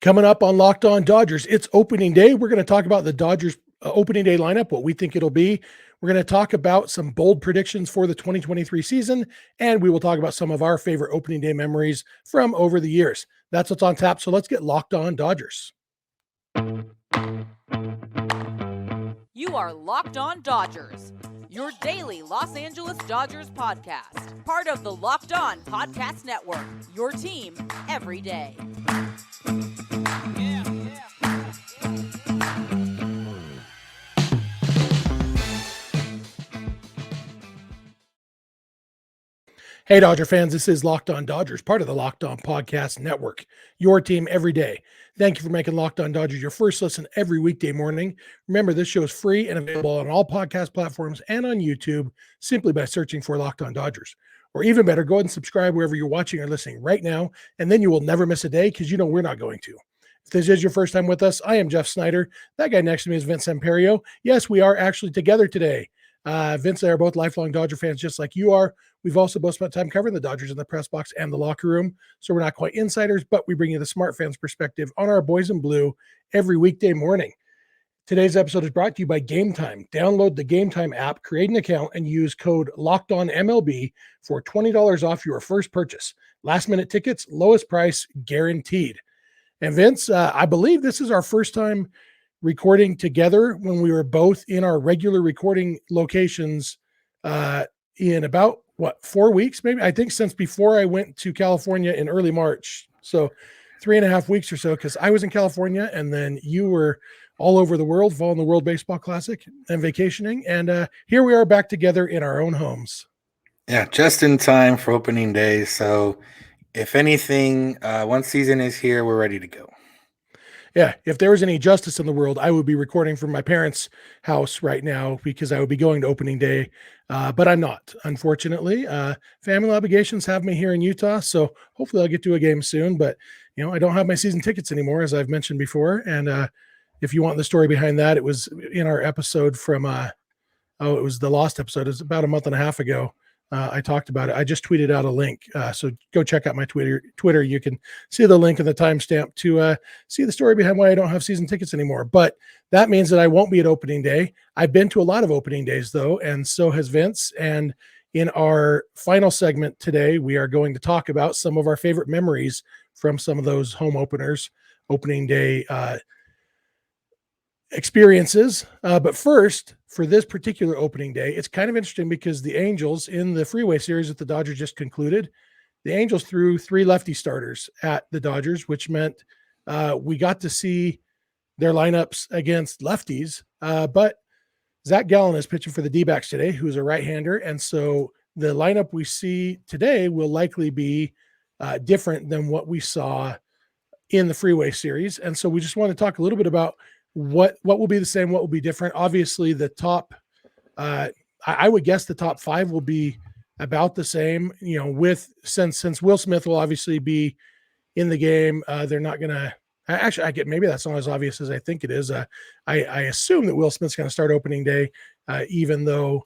Coming up on Locked On Dodgers, it's opening day. We're going to talk about the Dodgers opening day lineup, what we think it'll be. We're going to talk about some bold predictions for the 2023 season, and we will talk about some of our favorite opening day memories from over the years. That's what's on tap. So let's get Locked On Dodgers. You are Locked On Dodgers, your daily Los Angeles Dodgers podcast. Part of the Locked On Podcast Network, your team every day. Hey, Dodger fans, this is Locked On Dodgers, part of the Locked On Podcast Network, your team every day. Thank you for making Locked On Dodgers your first listen every weekday morning. Remember, this show is free and available on all podcast platforms and on YouTube simply by searching for Locked On Dodgers. Or even better, go ahead and subscribe wherever you're watching or listening right now, and then you will never miss a day because you know we're not going to. If this is your first time with us, I am Jeff Snyder. That guy next to me is Vince Samperio. Yes, we are actually together today. Vince and I are both lifelong Dodger fans just like you are. We've also both spent time covering the Dodgers in the press box and the locker room, so we're not quite insiders, but we bring you the smart fans perspective on our boys in blue every weekday morning. Today's episode is brought to you by Game Time. Download the Game Time app, create an account, and use code LOCKEDONMLB for $20 off your first purchase. Last-minute tickets, lowest price guaranteed. And Vince, I believe this is our first time recording together when we were both in our regular recording locations in about 4 weeks, maybe. I think since before I went to California in early March. So 3.5 weeks or so, because I was in California and then you were all over the world following the World Baseball Classic and vacationing. And here we are back together in our own homes. Yeah, just in time for opening day. So if anything, once season is here, we're ready to go. Yeah, if there was any justice in the world, I would be recording from my parents' house right now because I would be going to opening day, but I'm not, unfortunately. Family obligations have me here in Utah, so hopefully I'll get to a game soon, but I don't have my season tickets anymore, as I've mentioned before, and if you want the story behind that, it was in our episode from, it was the Lost episode. It was about a month and a half ago. I talked about it. I just tweeted out a link. So go check out my Twitter. You can see the link and the timestamp to see the story behind why I don't have season tickets anymore. But that means that I won't be at opening day. I've been to a lot of opening days, though, and so has Vince. And in our final segment today, we are going to talk about some of our favorite memories from some of those home openers, opening day experiences. But first, for this particular opening day, it's kind of interesting because the Angels in the Freeway Series that the Dodgers just concluded, the Angels threw 3 lefty starters at the Dodgers, which meant we got to see their lineups against lefties. But Zach Gallen is pitching for the D-backs today, who's a right-hander. And so the lineup we see today will likely be different than what we saw in the Freeway Series. And so we just want to talk a little bit about what will be the same, what will be different. Obviously the top, I would guess the top 5 will be about the same, with since Will Smith will obviously be in the game. They're not going to actually, maybe that's not as obvious as I think it is. I assume that Will Smith's going to start opening day, even though,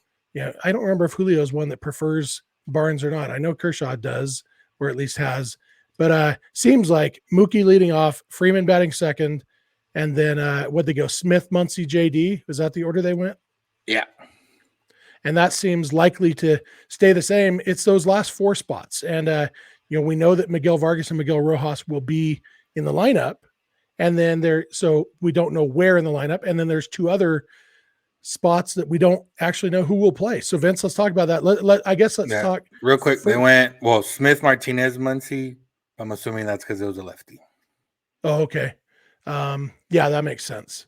I don't remember if Julio's one that prefers Barnes or not. I know Kershaw does, or at least has, but seems like Mookie leading off, Freeman batting second, and then what'd they go? Smith, Muncy, JD. Was that the order they went? Yeah. And that seems likely to stay the same. It's those last 4 spots. And, we know that Miguel Vargas and Miguel Rojas will be in the lineup. And then so we don't know where in the lineup. And then there's 2 other spots that we don't actually know who will play. So Vince, let's talk about that. Let's talk real quick. They went, Smith, Martinez, Muncy. I'm assuming that's because it was a lefty. Oh, okay. Yeah, that makes sense.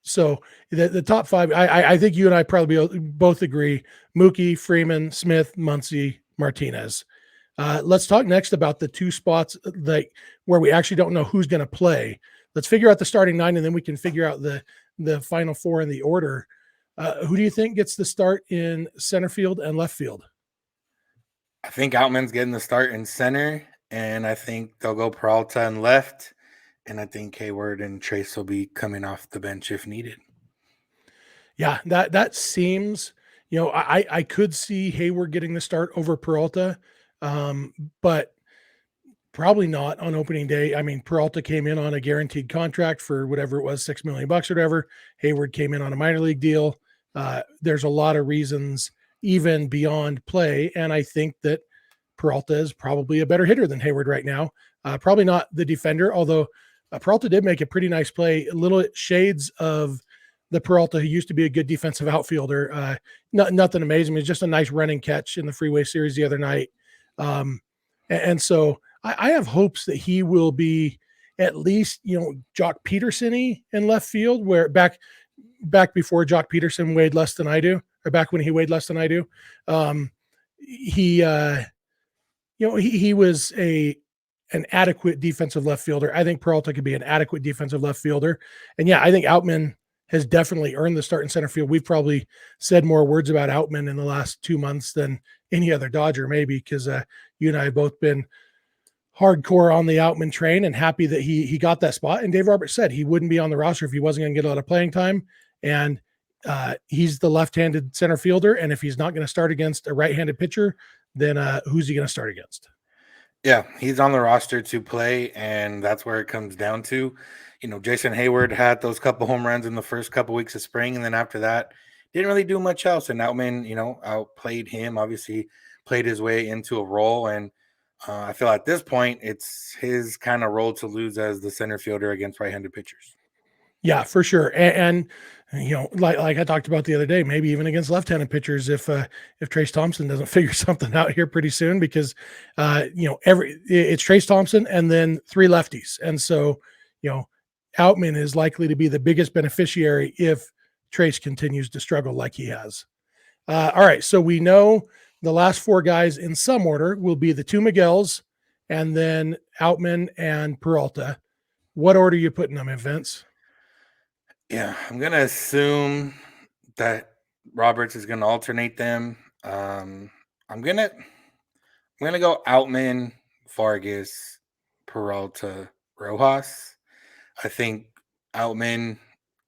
So the top 5, I think you and I probably both agree: Mookie, Freeman, Smith, Muncy, Martinez. Let's talk next about the 2 spots where we actually don't know who's going to play. Let's figure out the starting 9, and then we can figure out the final 4 in the order. Who do you think gets the start in center field and left field? I think Outman's getting the start in center, and I think they'll go Peralta in left. And I think Hayward and Trace will be coming off the bench if needed. Yeah, that seems, I could see Hayward getting the start over Peralta, but Probably not on opening day. I mean, Peralta came in on a guaranteed contract for whatever it was, $6 million or whatever. Hayward came in on a minor league deal. There's a lot of reasons, even beyond play. And I think that Peralta is probably a better hitter than Hayward right now. Probably not the defender, although Peralta did make a pretty nice play, little shades of the Peralta who used to be a good defensive outfielder. Nothing amazing. It was just a nice running catch in the Freeway Series the other night. And so I have hopes that he will be at least, Jock Peterson-y in left field, where back before Jock Peterson weighed less than I do, or back when he weighed less than I do. He was an adequate defensive left fielder. I think Peralta could be an adequate defensive left fielder. And yeah, I think Outman has definitely earned the start in center field. We've probably said more words about Outman in the last 2 months than any other Dodger, maybe, because you and I have both been hardcore on the Outman train and happy that he got that spot. And Dave Roberts said he wouldn't be on the roster if he wasn't going to get a lot of playing time. And he's the left-handed center fielder. And if he's not going to start against a right-handed pitcher, then who's he going to start against? Yeah, he's on the roster to play, and that's where it comes down to. Jason Hayward had those couple home runs in the first couple weeks of spring, and then after that, didn't really do much else. And Outman, outplayed him, obviously played his way into a role. And I feel at this point, it's his kind of role to lose as the center fielder against right-handed pitchers. Yeah, for sure. And like I talked about the other day, maybe even against left-handed pitchers, if Trace Thompson doesn't figure something out here pretty soon, because it's Trace Thompson and then 3 lefties. And so, Outman is likely to be the biggest beneficiary if Trace continues to struggle like he has. All right. So we know the last 4 guys in some order will be the 2 Miguels and then Outman and Peralta. What order are you putting them in, Vince? Yeah, I'm going to assume that Roberts is going to alternate them. I'm going to go Outman, Vargas, Peralta, Rojas. I think Outman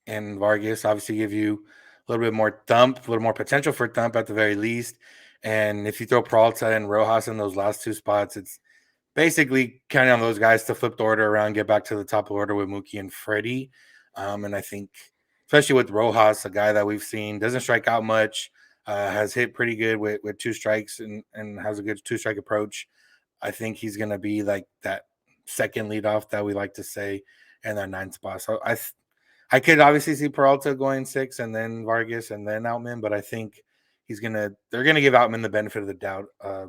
and Vargas obviously give you a little bit more thump, a little more potential for thump at the very least. And if you throw Peralta and Rojas in those last 2 spots, it's basically counting on those guys to flip the order around, get back to the top of the order with Mookie and Freddie. And I think, especially with Rojas, a guy that we've seen doesn't strike out much, has hit pretty good with 2 strikes and has a good 2-strike approach. I think he's going to be like that second leadoff that we like to say in that 9th spot. So I could obviously see Peralta going 6 and then Vargas and then Outman, but I think they're going to give Outman the benefit of the doubt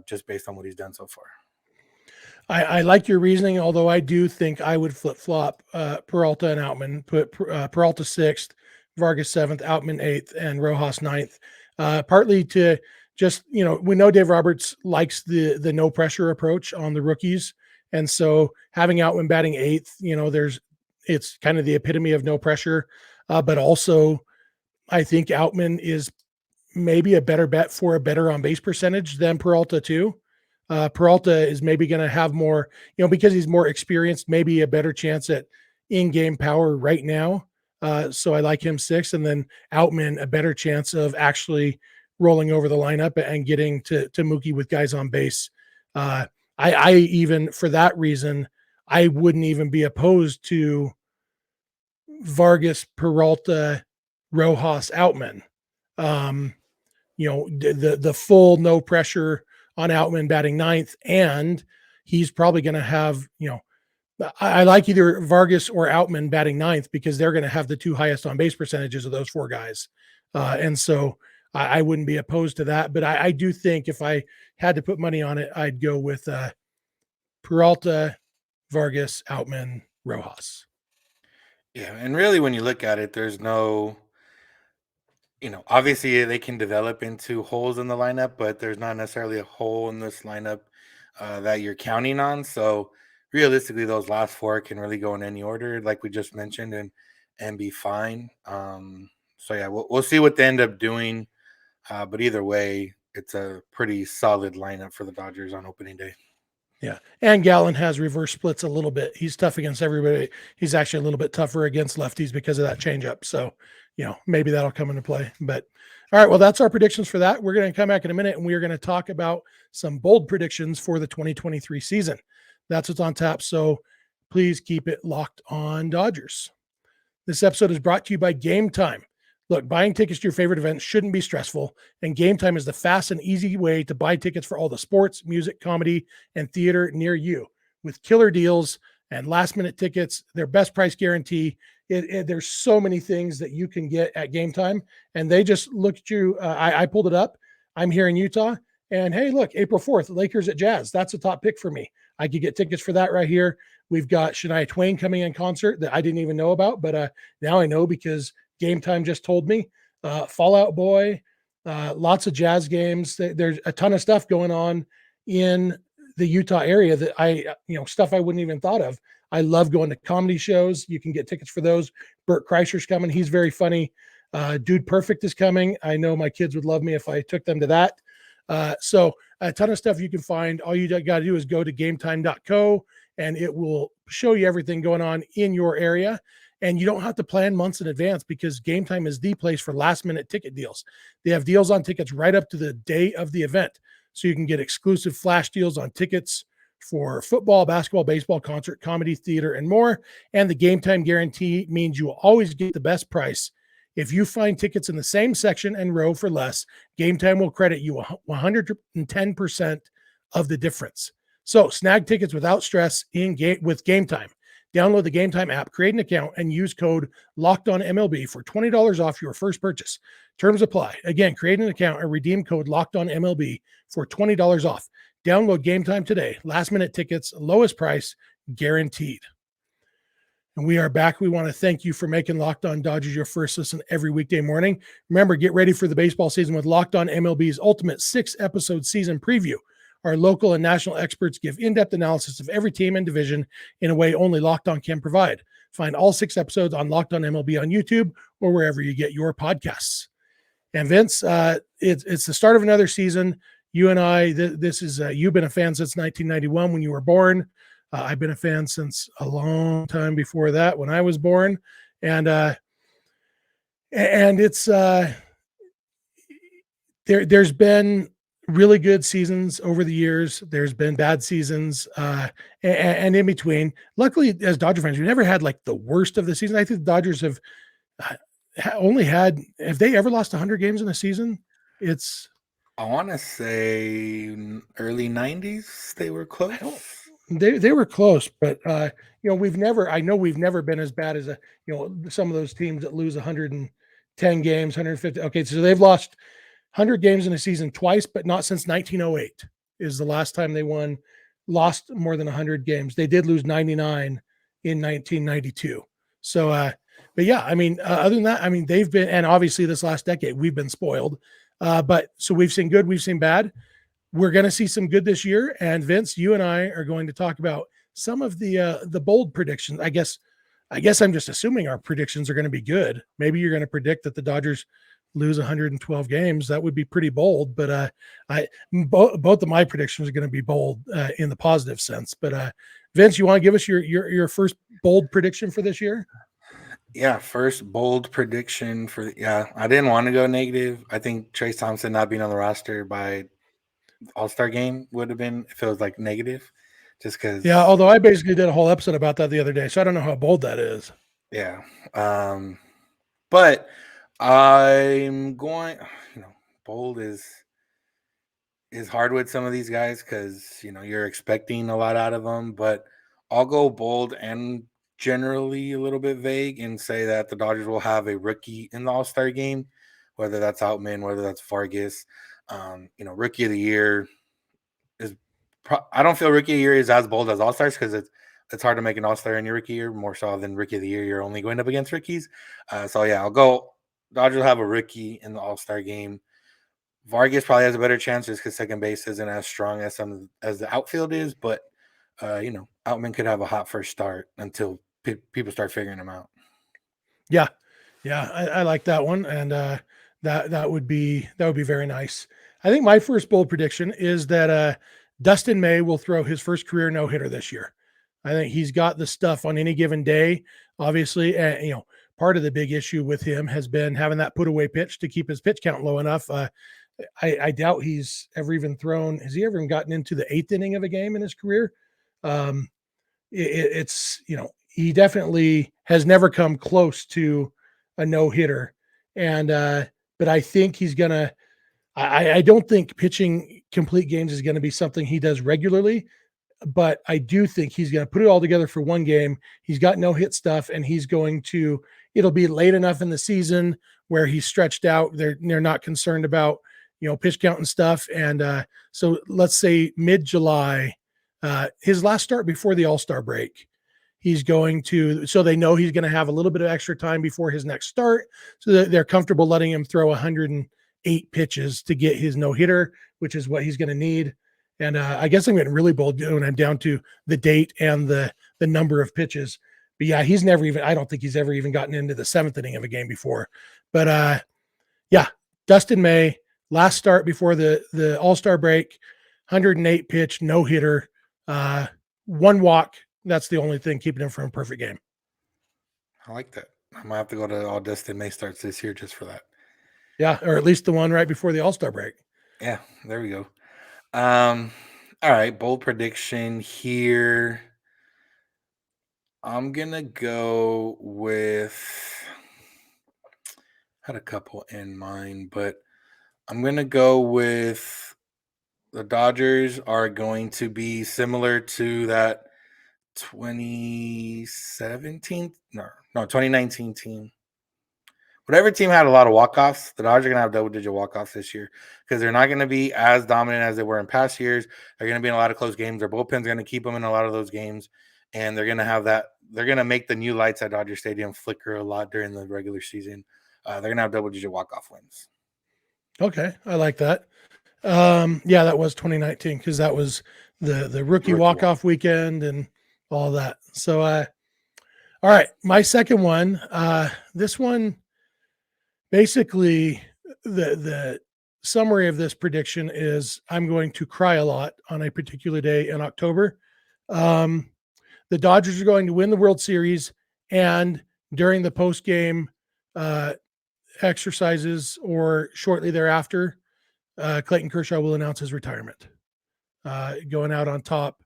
just based on what he's done so far. I like your reasoning, although I do think I would flip-flop Peralta and Outman, put Peralta 6th, Vargas 7th, Outman 8th, and Rojas 9th, partly to just, we know Dave Roberts likes the no-pressure approach on the rookies, and so having Outman batting 8th, it's kind of the epitome of no pressure, but also I think Outman is maybe a better bet for a better on-base percentage than Peralta too. Peralta is maybe going to have more, because he's more experienced, maybe a better chance at in-game power right now. So I like him 6th, and then Outman a better chance of actually rolling over the lineup and getting to Mookie with guys on base. I even, for that reason, I wouldn't even be opposed to Vargas, Peralta, Rojas, Outman. The full no pressure on Outman batting 9th, and he's probably going to have, I like either Vargas or Outman batting 9th because they're going to have the 2 highest on base percentages of those 4 guys. And so I wouldn't be opposed to that, but I do think if I had to put money on it, I'd go with Peralta, Vargas, Outman, Rojas. Yeah. And really, when you look at it, there's no, obviously they can develop into holes in the lineup, but there's not necessarily a hole in this lineup that you're counting on. So realistically, those last 4 can really go in any order, like we just mentioned, and be fine. So yeah, we'll see what they end up doing. But either way, it's a pretty solid lineup for the Dodgers on opening day. Yeah. And Gallen has reverse splits a little bit. He's tough against everybody. He's actually a little bit tougher against lefties because of that changeup. So, maybe that'll come into play. But all right, well, that's our predictions for that. We're going to come back in a minute and we're going to talk about some bold predictions for the 2023 season. That's what's on tap. So please keep it locked on Dodgers. This episode is brought to you by Game Time. Look, buying tickets to your favorite events shouldn't be stressful, and Game Time is the fast and easy way to buy tickets for all the sports, music, comedy, and theater near you. With killer deals and last-minute tickets, their best price guarantee. There's so many things that you can get at Game Time, and they just looked at you. I pulled it up. I'm here in Utah, and hey, look, April 4th, Lakers at Jazz. That's a top pick for me. I could get tickets for that right here. We've got Shania Twain coming in concert that I didn't even know about, but now I know because Game Time just told me. Fall Out Boy, lots of Jazz games. There's a ton of stuff going on in the Utah area that stuff I wouldn't even thought of. I love going to comedy shows. You can get tickets for those. Bert Kreischer's coming. He's very funny. Dude Perfect is coming. I know my kids would love me if I took them to that. So a ton of stuff you can find. All you got to do is go to gametime.co and it will show you everything going on in your area. And you don't have to plan months in advance because Game Time is the place for last minute ticket deals. They have deals on tickets right up to the day of the event. So you can get exclusive flash deals on tickets for football, basketball, baseball, concert, comedy, theater, and more. And the Game Time guarantee means you will always get the best price. If you find tickets in the same section and row for less, Game Time will credit you 110% of the difference. So snag tickets without stress with Game Time. Download the Game Time app, create an account, and use code LOCKEDONMLB for $20 off your first purchase. Terms apply. Again, create an account and redeem code LOCKEDONMLB for $20 off. Download Game Time today. Last minute tickets, lowest price, guaranteed. And we are back. We want to thank you for making Locked On Dodgers your first listen every weekday morning. Remember, get ready for the baseball season with Locked On MLB's ultimate 6-episode season preview. Our local and national experts give in-depth analysis of every team and division in a way only Locked On can provide. Find all 6 episodes on Locked On MLB on YouTube or wherever you get your podcasts. And Vince, it's the start of another season. You and I, this is you've been a fan since 1991 when you were born. I've been a fan since a long time before that when I was born, and it's there's been really good seasons over the years. There's been bad seasons and in between. Luckily, as Dodger fans, we never had like the worst of the season. I think the Dodgers have only had, have they ever lost 100 games in a season? I want to say early 90s they were close. They were close, but we've never been as bad as some of those teams that lose 110 games, 150. Okay, so they've lost 100 games in a season twice, but not since 1908 is the last time they lost more than 100 games. They did lose 99 in 1992. So, but yeah, I mean, other than that, I mean, they've been, and obviously this last decade we've been spoiled. But so we've seen good, we've seen bad. We're going to see some good this year. And Vince, you and I are going to talk about some of the bold predictions. I guess I'm just assuming our predictions are going to be good. Maybe you're going to predict that the Dodgers lose 112 games. That would be pretty bold, but both of my predictions are going to be bold in the positive sense. But Vince, you want to give us your first bold prediction for this year? Yeah, first bold prediction I didn't want to go negative. I think Trayce Thompson not being on the roster by All-Star game would have been if it was like negative, just because. Yeah, although I basically did a whole episode about that the other day, so I don't know how bold that is. Yeah, but I'm going. Bold is hard with some of these guys because you're expecting a lot out of them. But I'll go bold and generally a little bit vague and say that the Dodgers will have a rookie in the All-Star game, whether that's Outman, whether that's Vargas. Rookie of the year is. I don't feel rookie of the year is as bold as All-Stars because it's hard to make an All-Star in your rookie year, more so than rookie of the year. You're only going up against rookies. So yeah, I'll go. Dodgers will have a rookie in the All-Star game. Vargas probably has a better chance just because second base isn't as strong as the outfield is, but Outman could have a hot first start until people start figuring him out. Yeah, I like that one, and that would be very nice. I think my first bold prediction is that Dustin May will throw his first career no-hitter this year. I think he's got the stuff on any given day. Obviously, part of the big issue with him has been having that put-away pitch to keep his pitch count low enough. I doubt he's ever even thrown. Has he ever gotten into the 8th inning of a game in his career? It's, he definitely has never come close to a no hitter. And, but I think he's going to, I don't think pitching complete games is going to be something he does regularly, but I do think he's going to put it all together for one game. He's got no hit stuff, and it'll be late enough in the season where he's stretched out. They're not concerned about, pitch count and stuff. And so let's say mid-July, his last start before the All-Star break, so they know he's going to have a little bit of extra time before his next start. So that they're comfortable letting him throw 108 pitches to get his no hitter, which is what he's going to need. And I guess I'm getting really bold when I'm down to the date and the number of pitches. But yeah, I don't think he's ever even gotten into the 7th inning of a game before. But yeah, Dustin May, last start before the All-Star break, 108 pitch, no hitter, 1 walk. That's the only thing keeping him from a perfect game. I like that. I might have to go to all Dustin May starts this year just for that. Yeah, or at least the one right before the All-Star break. Yeah, there we go. All right, bold prediction here. I'm gonna go with, had a couple in mind, but I'm gonna go with the Dodgers are going to be similar to that 2019 team. Whatever team had a lot of walk-offs, the Dodgers are going to have double-digit walk-offs this year because they're not going to be as dominant as they were in past years. They're going to be in a lot of close games. Their bullpen's going to keep them in a lot of those games, and they're going to have that. They're going to make the new lights at Dodger Stadium flicker a lot during the regular season. They're going to have double-digit walk-off wins. Okay, I like that. Yeah, that was 2019 because that was the rookie walk-off weekend and all that. So, all right, my second one. This one. Basically, the summary of this prediction is I'm going to cry a lot on a particular day in October. The Dodgers are going to win the World Series, and during the post-game exercises or shortly thereafter, Clayton Kershaw will announce his retirement, going out on top.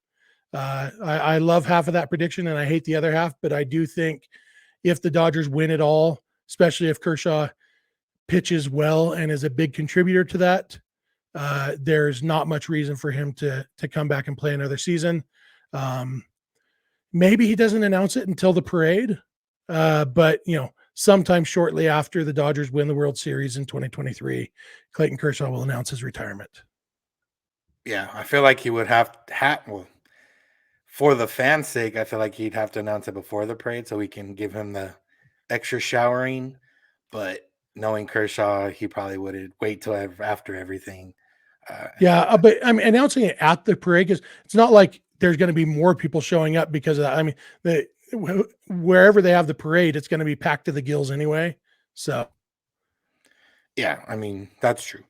I love half of that prediction, and I hate the other half, but I do think if the Dodgers win it all, especially if Kershaw pitches well and is a big contributor to that, there's not much reason for him to come back and play another season. Maybe he doesn't announce it until the parade, but sometime shortly after the Dodgers win the World Series in 2023, Clayton Kershaw will announce his retirement. Yeah, I feel like he would have well, for the fans' sake, I feel like he'd have to announce it before the parade so we can give him the extra showering. But knowing Kershaw, he probably would wait till after everything. Yeah, but I mean, announcing it at the parade, because it's not like there's going to be more people showing up because of that. I mean, wherever they have the parade, it's going to be packed to the gills anyway. So, yeah, I mean, that's true.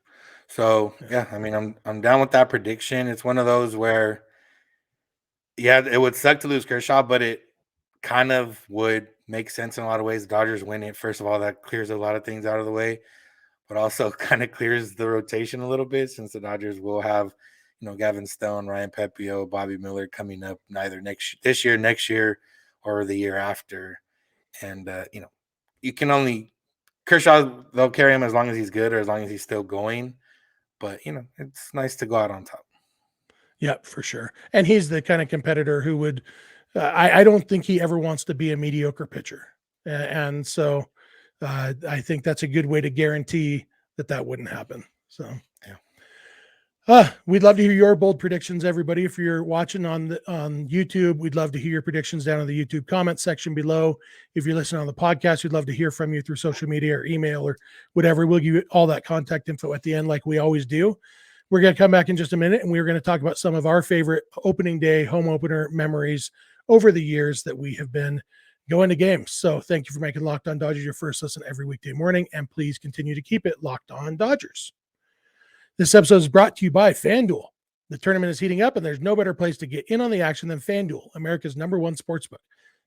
So, yeah, I mean, I'm down with that prediction. It's one of those where, yeah, it would suck to lose Kershaw, but it kind of would make sense in a lot of ways. The Dodgers win it. First of all, that clears a lot of things out of the way, but also kind of clears the rotation a little bit since the Dodgers will have, Gavin Stone, Ryan Pepiot, Bobby Miller coming up next year, or the year after. And, you can only Kershaw, they'll carry him as long as he's good or as long as he's still going. But, it's nice to go out on top. Yeah, for sure. And he's the kind of competitor who would, I don't think he ever wants to be a mediocre pitcher. And so I think that's a good way to guarantee that wouldn't happen. So, yeah. We'd love to hear your bold predictions, everybody. If you're watching on YouTube, we'd love to hear your predictions down in the YouTube comment section below. If you're listening on the podcast, we'd love to hear from you through social media or email or whatever. We'll give you all that contact info at the end like we always do. We're going to come back in just a minute, and we're going to talk about some of our favorite opening day home opener memories over the years that we have been going to games. So thank you for making Locked On Dodgers your first listen every weekday morning, and please continue to keep it Locked On Dodgers. This episode is brought to you by FanDuel. The tournament is heating up, and there's no better place to get in on the action than FanDuel, America's #1 sportsbook.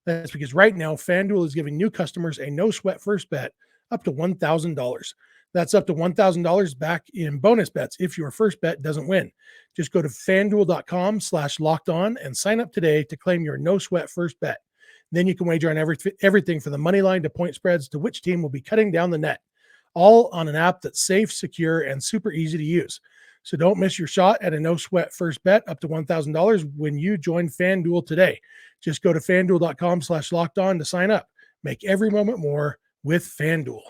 That's because right now, FanDuel is giving new customers a no-sweat first bet up to $1,000. That's up to $1,000 back in bonus bets if your first bet doesn't win. Just go to fanduel.com/lockedon and sign up today to claim your no sweat first bet. Then you can wager on everything from the money line to point spreads to which team will be cutting down the net, all on an app that's safe, secure, and super easy to use. So don't miss your shot at a no sweat first bet up to $1,000 when you join FanDuel today. Just go to fanduel.com/lockedon to sign up. Make every moment more with FanDuel.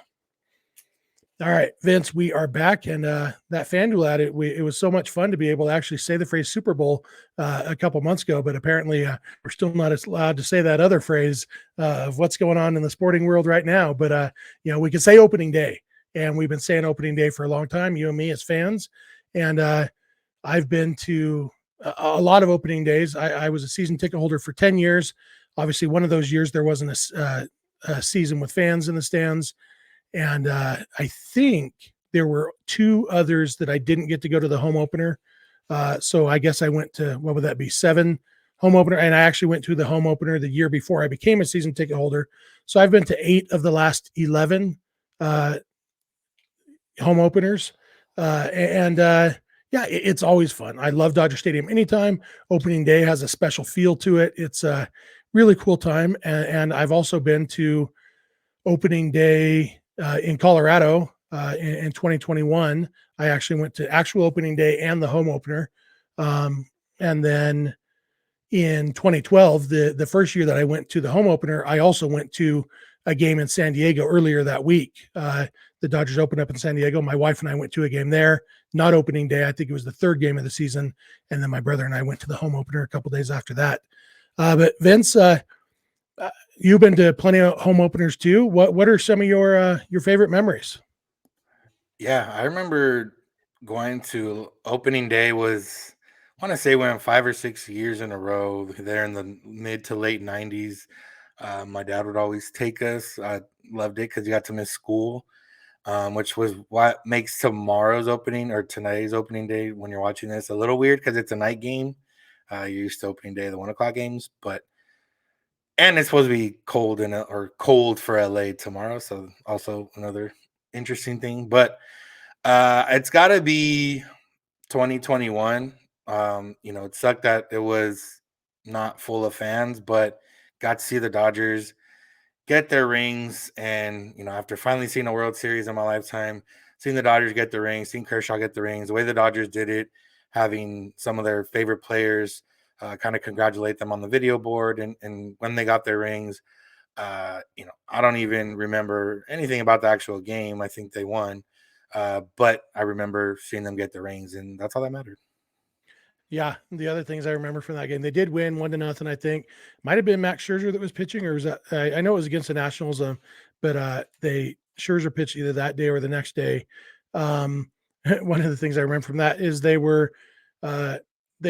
All right, Vince, we are back, and that FanDuel ad, it was so much fun to be able to actually say the phrase Super Bowl a couple months ago, but apparently we're still not allowed to say that other phrase of what's going on in the sporting world right now. But we can say opening day, and we've been saying opening day for a long time, you and me as fans. And I've been to a lot of opening days. I was a season ticket holder for 10 years. Obviously, one of those years there wasn't a season with fans in the stands. And I think there were 2 others that I didn't get to go to the home opener. So I guess I went to, what would that be, 7 home opener. And I actually went to the home opener the year before I became a season ticket holder. So I've been to 8 of the last 11 home openers. It's always fun. I love Dodger Stadium anytime. Opening day has a special feel to it. It's a really cool time. And I've also been to opening day in Colorado in 2021. I actually went to actual opening day and the home opener. And then in 2012, the first year that I went to the home opener, I also went to a game in San Diego earlier that week. The Dodgers opened up in San Diego. My wife and I went to a game there, not opening day. I think it was the 3rd game of the season. And then my brother and I went to the home opener a couple days after that. But Vince, you've been to plenty of home openers too. What are some of your favorite memories? Yeah, I remember going to opening day was, I want to say, when 5 or 6 years in a row there in the mid to late 90s. My dad would always take us. I loved it because you got to miss school, which was what makes tomorrow's opening or tonight's opening day when you're watching this a little weird because it's a night game. You're used to opening day, the 1 o'clock games, and it's supposed to be cold cold for LA tomorrow. So also another interesting thing, but it's got to be 2021. It sucked that it was not full of fans, but got to see the Dodgers get their rings. And, after finally seeing a World Series in my lifetime, seeing the Dodgers get the rings, seeing Kershaw get the rings, the way the Dodgers did it, having some of their favorite players kind of congratulate them on the video board. And when they got their rings, I don't even remember anything about the actual game. I think they won. But I remember seeing them get the rings, and that's all that mattered. Yeah, the other things I remember from that game, they did win 1-0. I think might have been Max Scherzer that was pitching, or was that? I know it was against the Nationals, but Scherzer pitched either that day or the next day. One of the things I remember from that is they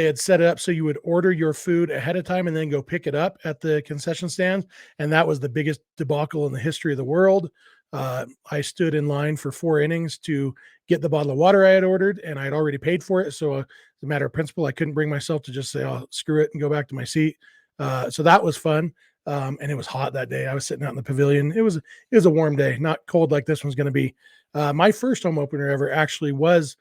had set it up so you would order your food ahead of time and then go pick it up at the concession stand, and that was the biggest debacle in the history of the world. I stood in line for 4 innings to get the bottle of water I had ordered, and I had already paid for it. So as a matter of principle, I couldn't bring myself to just say, "Oh, screw it," and go back to my seat. So that was fun. And it was hot that day. I was sitting out in the pavilion. It was a warm day, not cold like this one's going to be. My first home opener ever actually was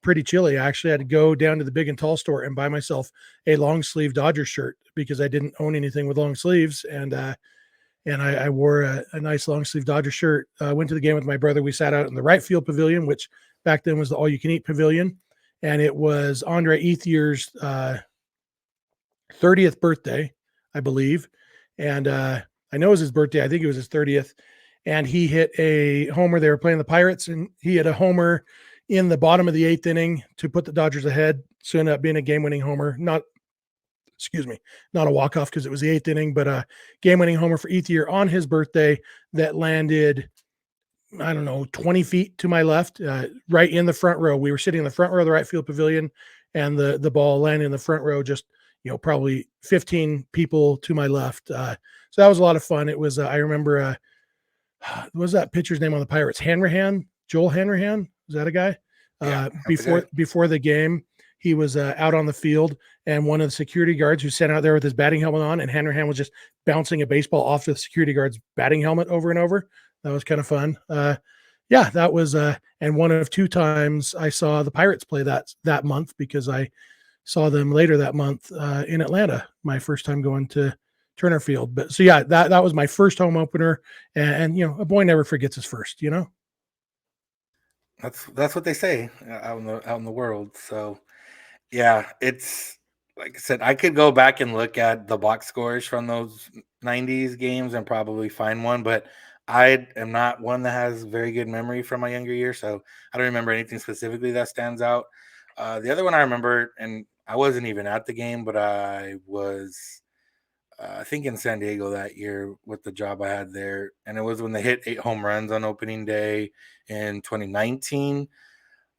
pretty chilly. I actually had to go down to the Big and Tall store and buy myself a long sleeve Dodgers shirt because I didn't own anything with long sleeves. And I wore a nice long sleeve Dodger shirt. Went to the game with my brother. We sat out in the right field pavilion, which back then was the all you can eat pavilion. And it was Andre Ethier's 30th birthday, I believe. And I know it was his birthday. I think it was his 30th. And he hit a homer. They were playing the Pirates, and he hit a homer in the bottom of the 8th inning to put the Dodgers ahead. So it ended up being a game-winning homer. Not a walk-off because it was the 8th inning, but a game-winning homer for Ethier on his birthday that landed, 20 feet to my left, right in the front row. We were sitting in the front row of the right field pavilion, and the ball landed in the front row, just, probably 15 people to my left. So that was a lot of fun. It was, I remember, what was that pitcher's name on the Pirates? Hanrahan? Joel Hanrahan? Is that a guy? Yeah, before the game, he was out on the field, and one of the security guards who sat out there with his batting helmet on, and Hanrahan was just bouncing a baseball off the security guard's batting helmet over and over. That was kind of fun. yeah, that was and one of two times I saw the Pirates play that month, because I saw them later that month in Atlanta. My first time going to Turner Field. But so yeah, that was my first home opener, and a boy never forgets his first. That's what they say out in the world. So yeah, it's like I said, I could go back and look at the box scores from those '90s games and probably find one, but I am not one that has very good memory from my younger years, so I don't remember anything specifically that stands out. The other one I remember, and I wasn't even at the game, but I was, I think, in San Diego that year with the job I had there, and it was when they hit 8 home runs on opening day in 2019.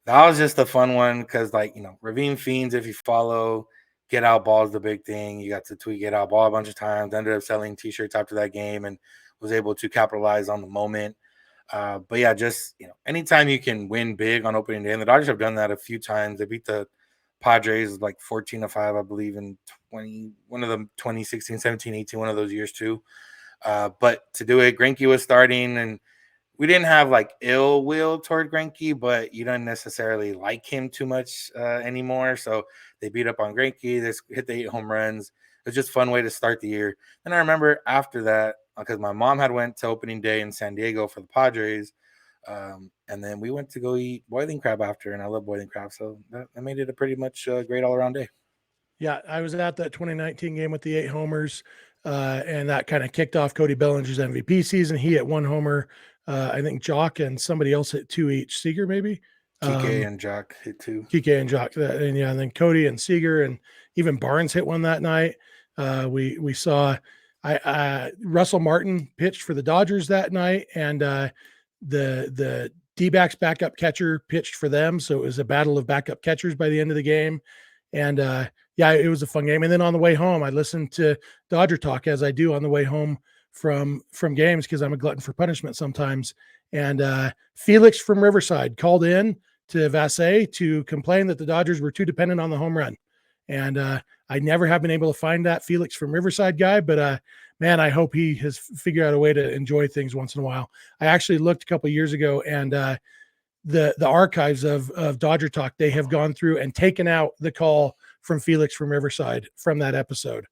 That was just a fun one because, like, Ravine Fiends, if you follow, Get Out Ball is the big thing. You got to tweet Get Out Ball a bunch of times. Ended up selling T-shirts after that game and was able to capitalize on the moment. But yeah, just anytime you can win big on opening day, and the Dodgers have done that a few times. They beat the Padres like 14-5, I believe, in one of them 2016, 17, 18, one of those years too. But to do it, Greinke was starting, and we didn't have like ill will toward Greinke, but you don't necessarily like him too much anymore. So they beat up on Greinke. They hit the 8 home runs. It was just a fun way to start the year. And I remember after that, because my mom had went to opening day in San Diego for the Padres, and then we went to go eat boiling crab after, and I love boiling crab, so that made it a pretty much great all around day. Yeah, I was at that 2019 game with the 8 homers, and that kind of kicked off Cody Bellinger's MVP season. He hit 1 homer. I think Jock and somebody else hit 2 each. Seager, maybe? Kike and Jock hit 2. Kike and Jock. And yeah, and then Cody and Seager, and even Barnes hit 1 that night. We saw Russell Martin pitched for the Dodgers that night, and the D-backs backup catcher pitched for them. So it was a battle of backup catchers by the end of the game. And yeah, it was a fun game. And then on the way home, I listened to Dodger Talk, as I do on the way home from games, because I'm a glutton for punishment sometimes. And Felix from Riverside called in to Vassay to complain that the Dodgers were too dependent on the home run. And I never have been able to find that Felix from Riverside guy, but man, I hope he has figured out a way to enjoy things once in a while. I actually looked a couple of years ago, and the archives of Dodger Talk, they have gone through and taken out the call from Felix from Riverside from that episode.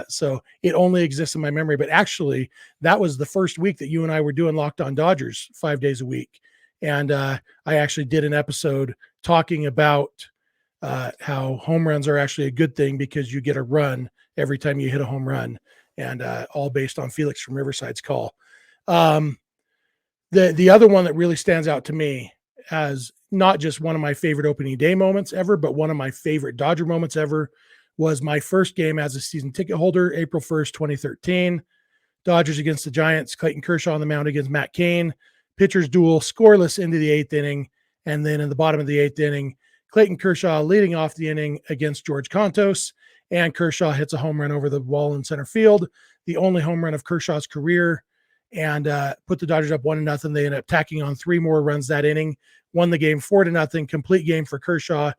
So it only exists in my memory, but actually that was the first week that you and I were doing Locked On Dodgers 5 days a week. And I actually did an episode talking about how home runs are actually a good thing, because you get a run every time you hit a home run, and all based on Felix from Riverside's call. The other one that really stands out to me as not just one of my favorite opening day moments ever, but one of my favorite Dodger moments ever, was my first game as a season ticket holder, April 1st, 2013. Dodgers against the Giants, Clayton Kershaw on the mound against Matt Cain. Pitchers duel, scoreless into the 8th inning. And then in the bottom of the 8th inning, Clayton Kershaw leading off the inning against George Contos, and Kershaw hits a home run over the wall in center field, the only home run of Kershaw's career, and put the Dodgers up 1-0. They ended up tacking on 3 more runs that inning, won the game 4-0, complete game for Kershaw.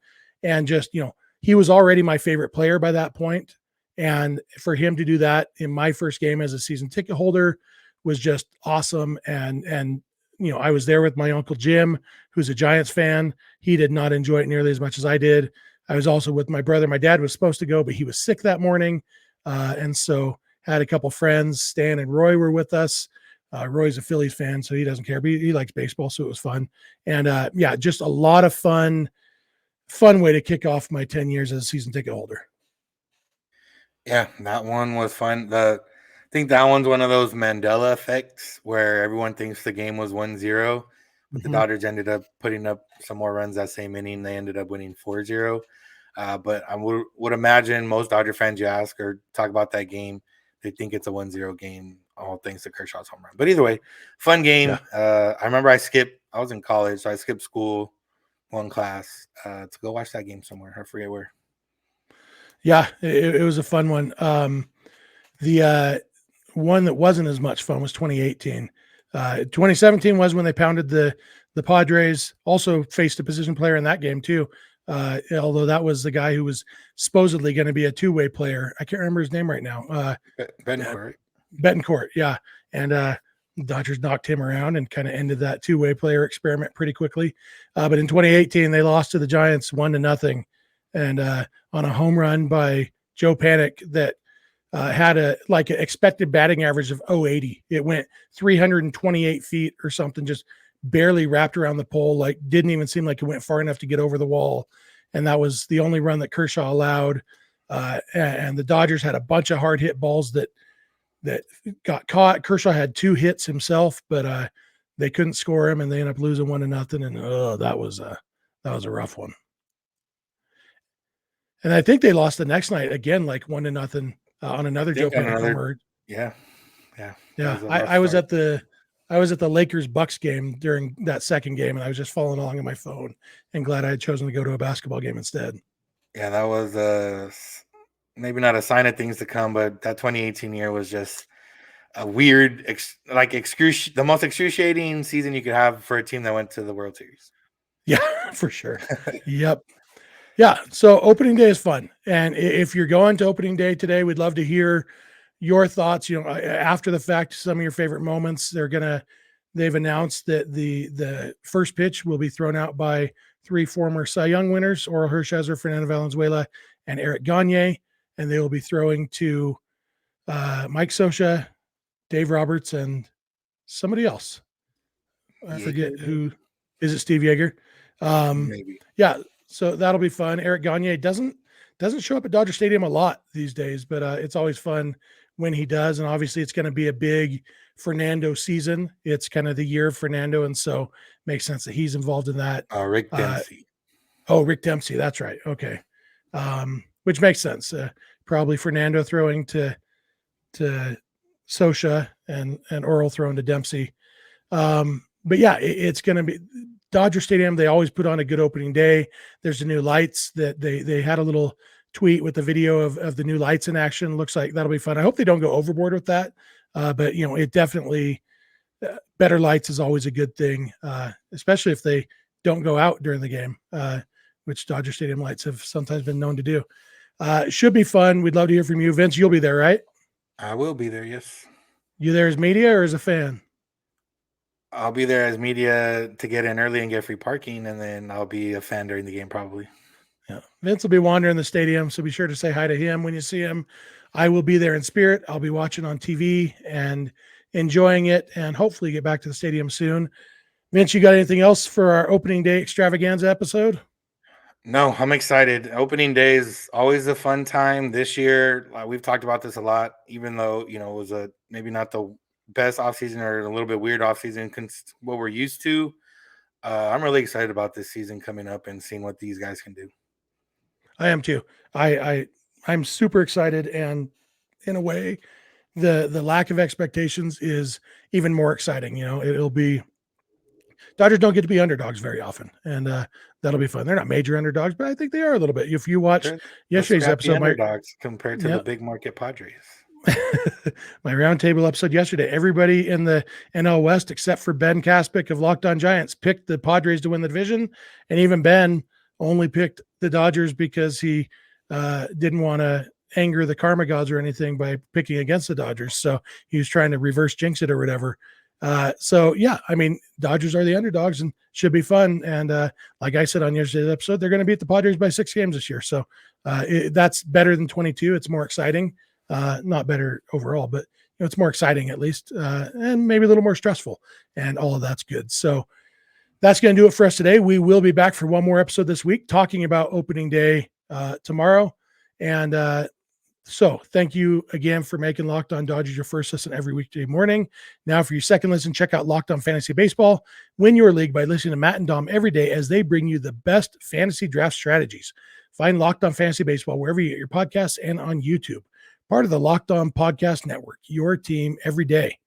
And just, he was already my favorite player by that point. And for him to do that in my first game as a season ticket holder was just awesome. And I was there with my Uncle Jim, who's a Giants fan. He did not enjoy it nearly as much as I did. I was also with my brother. My dad was supposed to go, but he was sick that morning. And so had a couple friends, Stan and Roy were with us. Roy's a Phillies fan, so he doesn't care, but he likes baseball, so it was fun. And yeah, just a lot of fun way to kick off my 10 years as a season ticket holder. Yeah, that one was fun. I think that one's one of those Mandela effects where everyone thinks the game was 1-0, but the Dodgers ended up putting up some more runs that same inning. They ended up winning 4-0. But I would imagine most Dodger fans you ask or talk about that game, they think it's a 1-0 game, all thanks to Kershaw's home run. But either way, fun game. Yeah. I remember I was in college, so I skipped school, one class, to go watch that game somewhere. I forget where. Yeah, it was a fun one. The one that wasn't as much fun was 2018. 2017 was when they pounded the Padres, also faced a position player in that game too. Although that was the guy who was supposedly going to be a two-way player. I can't remember his name right now. Betancourt. Betancourt, yeah. And The Dodgers knocked him around and kind of ended that two-way player experiment pretty quickly. But in 2018, they lost to the Giants 1-0, and on a home run by Joe Panik that had an expected batting average of 080. It went 328 feet or something, just barely wrapped around the pole. Like didn't even seem like it went far enough to get over the wall. And that was the only run that Kershaw allowed. And the Dodgers had a bunch of hard hit balls that got caught. Kershaw had 2 hits himself, but they couldn't score him, and they ended up losing 1-0. And that was a rough one. And I think they lost the next night again, like 1-0 on another Joe Panik homer. Yeah. I was at the Lakers Bucks game during that second game, and I was just following along on my phone and glad I had chosen to go to a basketball game instead. Yeah, that was maybe not a sign of things to come, but that 2018 year was just a weird, the most excruciating season you could have for a team that went to the World Series. Yeah, for sure. Yep. Yeah. So opening day is fun. And if you're going to opening day today, we'd love to hear your thoughts, after the fact, some of your favorite moments. They've announced that the first pitch will be thrown out by 3 former Cy Young winners, Oral Hershiser, Fernando Valenzuela, and Eric Gagne. And they will be throwing to Mike Scioscia, Dave Roberts, and somebody else. I forget who. Is it Steve Yeager? Maybe. Yeah. So that'll be fun. Eric Gagne doesn't show up at Dodger Stadium a lot these days, but it's always fun when he does. And obviously it's going to be a big Fernando season. It's kind of the year of Fernando. And so it makes sense that he's involved in that. Rick Dempsey. Rick Dempsey. That's right. Okay. Which makes sense. Probably Fernando throwing to Scioscia and Oral throwing to Dempsey. But yeah, it's going to be Dodger Stadium. They always put on a good opening day. There's the new lights that they had a little tweet with the video of the new lights in action. Looks like that'll be fun. I hope they don't go overboard with that. But it definitely, better lights is always a good thing, especially if they don't go out during the game, which Dodger Stadium lights have sometimes been known to do. Should be fun. We'd love to hear from you. Vince, you'll be there, right? I will be there. Yes. You there as media or as a fan? I'll be there as media to get in early and get free parking, and then I'll be a fan during the game probably. Yeah. Vince will be wandering the stadium, so be sure to say hi to him when you see him. I will be there in spirit. I'll be watching on TV and enjoying it, and hopefully get back to the stadium soon. Vince, you got anything else for our opening day extravaganza episode? No, I'm excited. Opening day is always a fun time. This year, we've talked about this a lot, even though, it was maybe not the best offseason or a little bit weird offseason what we're used to. I'm really excited about this season coming up and seeing what these guys can do. I am too. I'm super excited, and in a way, the lack of expectations is even more exciting. It'll be Dodgers don't get to be underdogs very often, and that'll be fun. They're not major underdogs, but I think they are a little bit. If you watch yesterday's episode, underdogs compared to the big market Padres. My roundtable episode yesterday, everybody in the NL West except for Ben Kaspick of Locked On Giants picked the Padres to win the division, and even Ben only picked the Dodgers because he didn't want to anger the karma gods or anything by picking against the Dodgers. So he was trying to reverse jinx it or whatever. So yeah, I mean, Dodgers are the underdogs and should be fun. And like I said on yesterday's episode, they're going to beat the Padres by 6 games this year. So that's better than 22. It's more exciting. Not better overall, but it's more exciting at least, and maybe a little more stressful, and all of that's good. So that's going to do it for us today. We will be back for one more episode this week, talking about opening day tomorrow. And so thank you again for making Locked On Dodgers your first listen every weekday morning. Now for your second listen, check out Locked On Fantasy Baseball. Win your league by listening to Matt and Dom every day as they bring you the best fantasy draft strategies. Find Locked On Fantasy Baseball wherever you get your podcasts and on YouTube. Part of the Locked On Podcast Network, your team every day.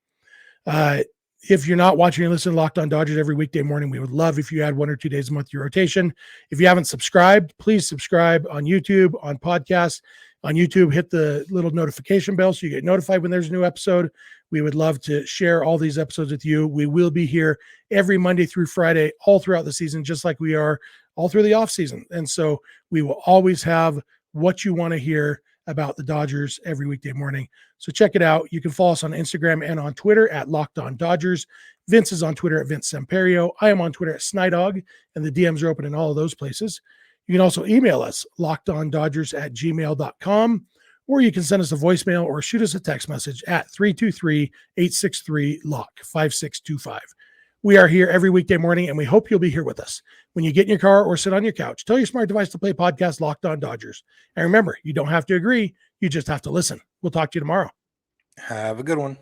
If you're not watching and listening to Locked On Dodgers every weekday morning, we would love if you add 1 or 2 days a month to your rotation. If you haven't subscribed, please subscribe on YouTube, on podcasts. On YouTube, hit the little notification bell so you get notified when there's a new episode. We would love to share all these episodes with you. We will be here every Monday through Friday, all throughout the season, just like we are all through the off season. And so we will always have what you want to hear about the Dodgers every weekday morning. So check it out. You can follow us on Instagram and on Twitter at Locked On Dodgers. Vince is on Twitter at Vince Semperio. I am on Twitter at Snydog, and the DMs are open in all of those places. You can also email us, lockedondodgers@gmail.com, or you can send us a voicemail or shoot us a text message at 323-863-LOCK, 5625. We are here every weekday morning, and we hope you'll be here with us. When you get in your car or sit on your couch, tell your smart device to play podcast Locked On Dodgers. And remember, you don't have to agree. You just have to listen. We'll talk to you tomorrow. Have a good one.